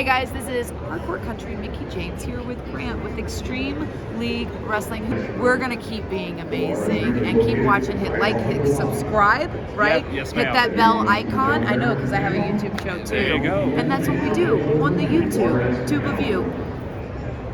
Hey guys, this is Hardcore Country Mickey James here with Grant with Extreme League Wrestling. We're gonna keep being amazing and keep watching. Hit like, hit subscribe, right? Yep, yes, hit ma'am. that bell icon. I know because I have a YouTube show too. There you go. And that's what we do on the YouTube. Tube of you.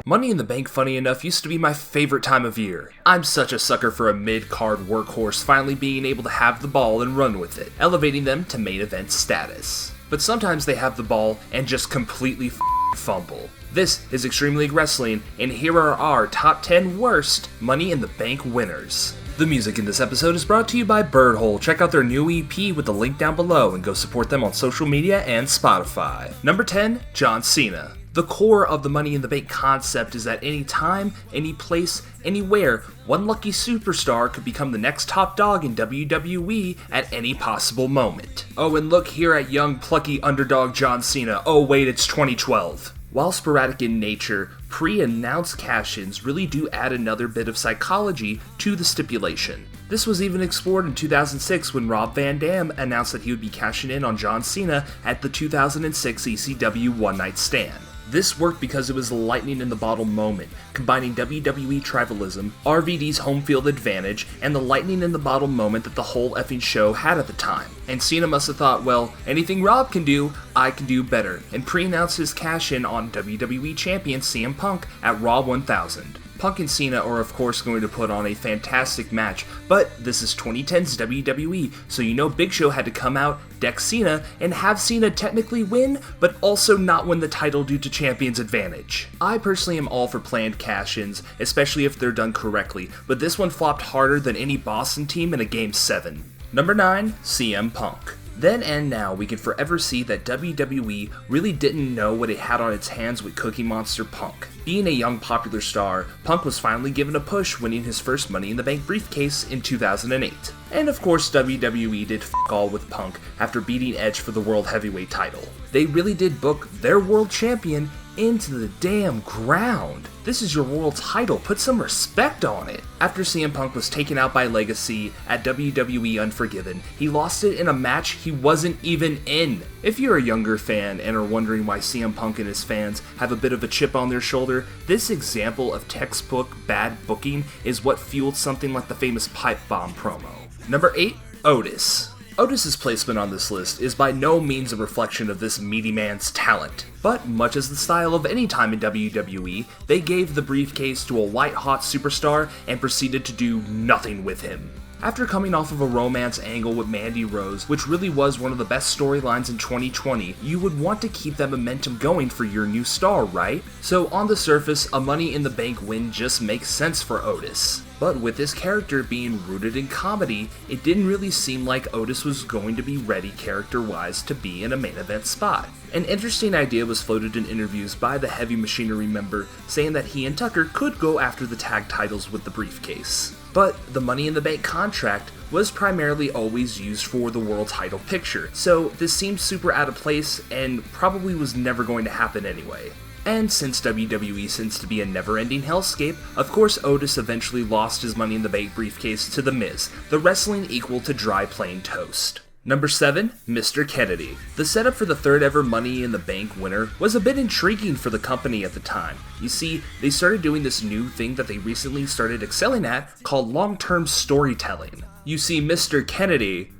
Money in the Bank, funny enough, used to be my favorite time of year. I'm such a sucker for a mid-card workhorse finally being able to have the ball and run with it, elevating them to main event status. But sometimes they have the ball and just completely fumble. This is Extreme League Wrestling, and here are our top 10 worst Money in the Bank winners. The music in this episode is brought to you by Birdhole. Check out their new EP with the link down below and go support them on social media and Spotify. Number 10, John Cena. The core of the Money in the Bank concept is that any time, any place, anywhere, one lucky superstar could become the next top dog in WWE at any possible moment. Oh, and look here at young, plucky underdog John Cena. Oh wait, it's 2012. While sporadic in nature, pre-announced cash-ins really do add another bit of psychology to the stipulation. This was even explored in 2006 when Rob Van Dam announced that he would be cashing in on John Cena at the 2006 ECW One Night Stand. This worked because it was a lightning in the bottle moment, combining WWE tribalism, RVD's home field advantage, and the lightning in the bottle moment that the whole effing show had at the time. And Cena must have thought, well, anything Rob can do, I can do better, and pre-announced his cash-in on WWE champion CM Punk at Raw 1000. Punk and Cena are of course going to put on a fantastic match, but this is 2010's WWE, so you know Big Show had to come out, deck Cena, and have Cena technically win, but also not win the title due to champion's advantage. I personally am all for planned cash-ins, especially if they're done correctly, but this one flopped harder than any Boston team in a Game 7. Number 9, CM Punk. Then and now, we can forever see that WWE really didn't know what it had on its hands with Cookie Monster Punk. Being a young popular star, Punk was finally given a push, winning his first Money in the Bank briefcase in 2008. And of course WWE did f*** all with Punk after beating Edge for the World Heavyweight title. They really did book their world champion into the damn ground. This is your world title, put some respect on it. After CM Punk was taken out by Legacy at WWE Unforgiven, he lost it in a match he wasn't even in. If you're a younger fan and are wondering why CM Punk and his fans have a bit of a chip on their shoulder, this example of textbook bad booking is what fueled something like the famous pipe bomb promo. Number 8, Otis. Otis's placement on this list is by no means a reflection of this meaty man's talent, but much as the style of any time in WWE, they gave the briefcase to a white-hot superstar and proceeded to do nothing with him. After coming off of a romance angle with Mandy Rose, which really was one of the best storylines in 2020, you would want to keep that momentum going for your new star, right? So on the surface, a Money in the Bank win just makes sense for Otis. But with his character being rooted in comedy, it didn't really seem like Otis was going to be ready character-wise to be in a main event spot. An interesting idea was floated in interviews by the Heavy Machinery member, saying that he and Tucker could go after the tag titles with the briefcase. But the Money in the Bank contract was primarily always used for the world title picture, so this seems super out of place and probably was never going to happen anyway. And since WWE seems to be a never-ending hellscape, of course Otis eventually lost his Money in the Bank briefcase to The Miz, the wrestling equal to dry plain toast. Number 7, Mr. Kennedy. The setup for the third ever Money in the Bank winner was a bit intriguing for the company at the time. You see, they started doing this new thing that they recently started excelling at called long-term storytelling. You see, Mr. Kennedy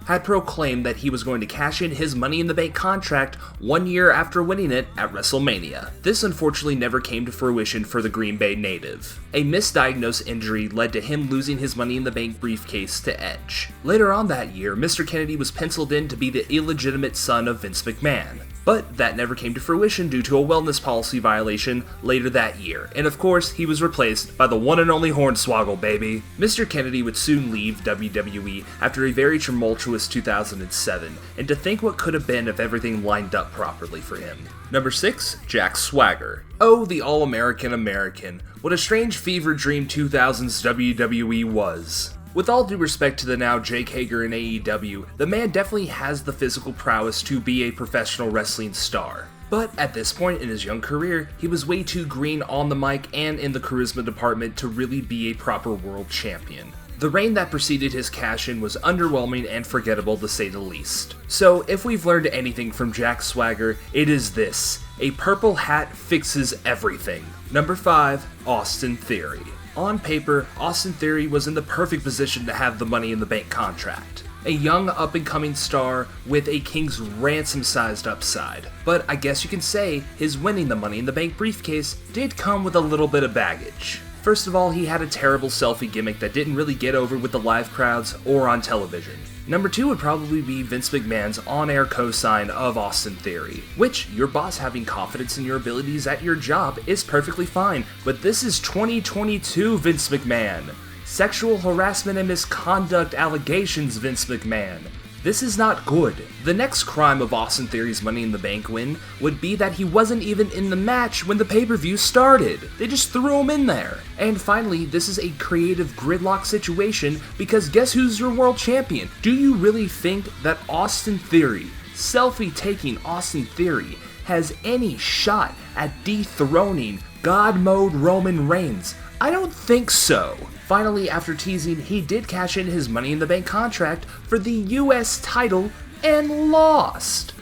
had proclaimed that he was going to cash in his Money in the Bank contract 1 year after winning it at WrestleMania. This unfortunately never came to fruition for the Green Bay native. A misdiagnosed injury led to him losing his Money in the Bank briefcase to Edge. Later on that year, Mr. Kennedy was penciled in to be the illegitimate son of Vince McMahon. But that never came to fruition due to a wellness policy violation later that year, and of course, he was replaced by the one and only Hornswoggle, baby. Mr. Kennedy would soon leave WWE after a very tumultuous 2007, and to think what could have been if everything lined up properly for him. Number 6, Jack Swagger. Oh, the All-American American. What a strange fever dream 2000's WWE was. With all due respect to the now Jake Hager in AEW, the man definitely has the physical prowess to be a professional wrestling star. But at this point in his young career, he was way too green on the mic and in the charisma department to really be a proper world champion. The reign that preceded his cash-in was underwhelming and forgettable to say the least. So, if we've learned anything from Jack Swagger, it is this: a purple hat fixes everything. Number 5, Austin Theory. On paper, Austin Theory was in the perfect position to have the Money in the Bank contract. A young up-and-coming star with a king's ransom-sized upside. But I guess you can say his winning the Money in the Bank briefcase did come with a little bit of baggage. First of all, he had a terrible selfie gimmick that didn't really get over with the live crowds or on television. Number 2 would probably be Vince McMahon's on-air co-sign of Austin Theory, which, your boss having confidence in your abilities at your job is perfectly fine, but this is 2022 Vince McMahon. Sexual harassment and misconduct allegations, Vince McMahon. This is not good. The next crime of Austin Theory's Money in the Bank win would be that he wasn't even in the match when the pay-per-view started. They just threw him in there. And finally, this is a creative gridlock situation because guess who's your world champion? Do you really think that Austin Theory, selfie-taking Austin Theory, has any shot at dethroning God Mode Roman Reigns? I don't think so. Finally, after teasing, he did cash in his Money in the Bank contract for the US title and lost.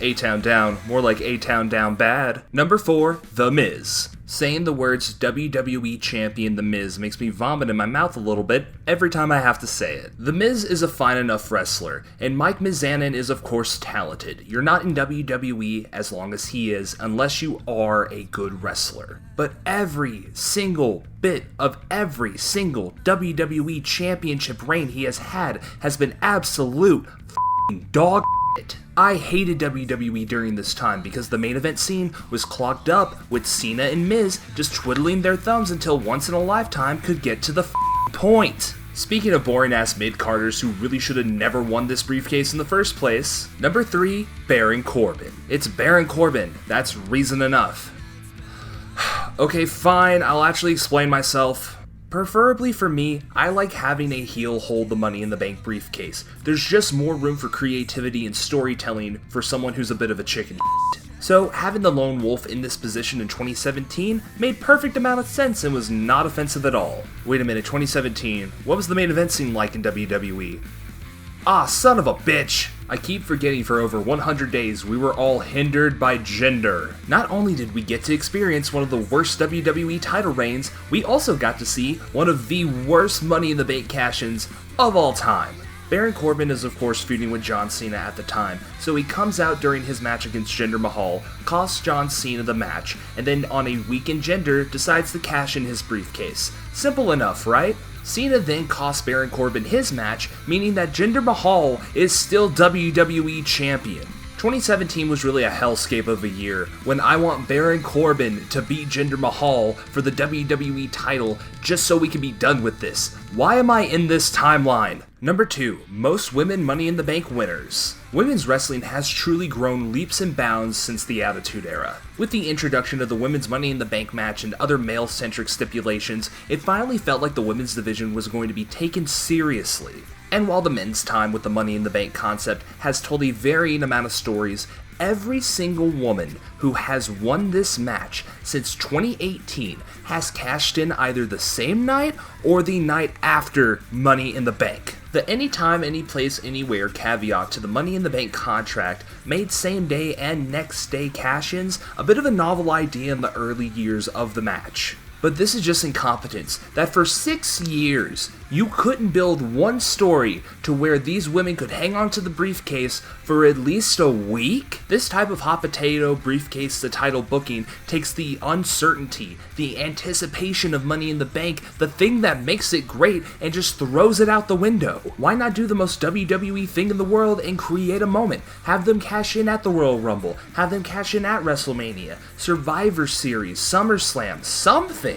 A-Town down, more like A-Town down bad. Number 4, The Miz. Saying the words WWE Champion The Miz makes me vomit in my mouth a little bit every time I have to say it. The Miz is a fine enough wrestler, and Mike Mizanin is of course talented. You're not in WWE as long as he is, unless you are a good wrestler. But every single bit of every single WWE Championship reign he has had has been absolute f***ing dog shit. I hated WWE during this time because the main event scene was clogged up with Cena and Miz just twiddling their thumbs until once in a lifetime could get to the point. Speaking of boring ass mid-carders who really should have never won this briefcase in the first place, number 3, Baron Corbin. It's Baron Corbin, that's reason enough. Okay, fine, I'll actually explain myself. Preferably for me, I like having a heel hold the Money in the Bank briefcase. There's just more room for creativity and storytelling for someone who's a bit of a chicken shit. So having the Lone Wolf in this position in 2017 made perfect amount of sense and was not offensive at all. Wait a minute, 2017, what was the main event scene like in WWE? Ah, son of a bitch! I keep forgetting for over 100 days we were all hindered by gender. Not only did we get to experience one of the worst WWE title reigns, we also got to see one of the worst Money in the Bank cash-ins of all time. Baron Corbin is of course feuding with John Cena at the time, so he comes out during his match against Jinder Mahal, costs John Cena the match, and then on a weakened Jinder decides to cash in his briefcase. Simple enough, right? Cena then costs Baron Corbin his match, meaning that Jinder Mahal is still WWE Champion. 2017 was really a hellscape of a year when I want Baron Corbin to beat Jinder Mahal for the WWE title just so we can be done with this. Why am I in this timeline? Number 2, most women Money in the Bank winners. Women's wrestling has truly grown leaps and bounds since the Attitude Era. With the introduction of the Women's Money in the Bank match and other male-centric stipulations, it finally felt like the women's division was going to be taken seriously. And while the men's time with the Money in the Bank concept has told a varying amount of stories, every single woman who has won this match since 2018 has cashed in either the same night or the night after Money in the Bank. The anytime, anyplace, anywhere caveat to the Money in the Bank contract made same day and next day cash-ins a bit of a novel idea in the early years of the match. But this is just incompetence, that for 6 years, you couldn't build one story to where these women could hang on to the briefcase for at least a week? This type of hot potato briefcase to title booking takes the uncertainty, the anticipation of Money in the Bank, the thing that makes it great, and just throws it out the window. Why not do the most WWE thing in the world and create a moment? Have them cash in at the Royal Rumble, have them cash in at WrestleMania, Survivor Series, SummerSlam, something.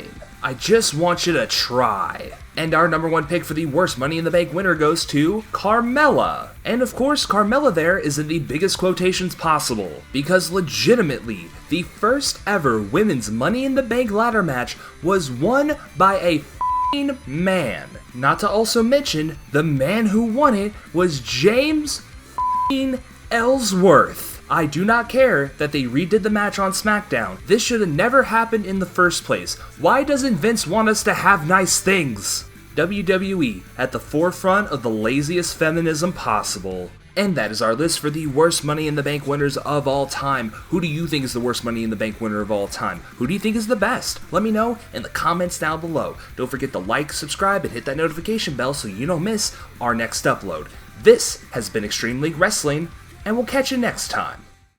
I just want you to try. And our number 1 pick for the worst Money in the Bank winner goes to Carmella. And of course, Carmella there is in the biggest quotations possible, because legitimately, the first ever women's Money in the Bank ladder match was won by a f***ing man. Not to also mention, the man who won it was James f***ing Ellsworth. I do not care that they redid the match on SmackDown. This should have never happened in the first place. Why doesn't Vince want us to have nice things? WWE at the forefront of the laziest feminism possible. And that is our list for the worst Money in the Bank winners of all time. Who do you think is the worst Money in the Bank winner of all time? Who do you think is the best? Let me know in the comments down below. Don't forget to like, subscribe, and hit that notification bell so you don't miss our next upload. This has been Extreme League Wrestling, and we'll catch you next time.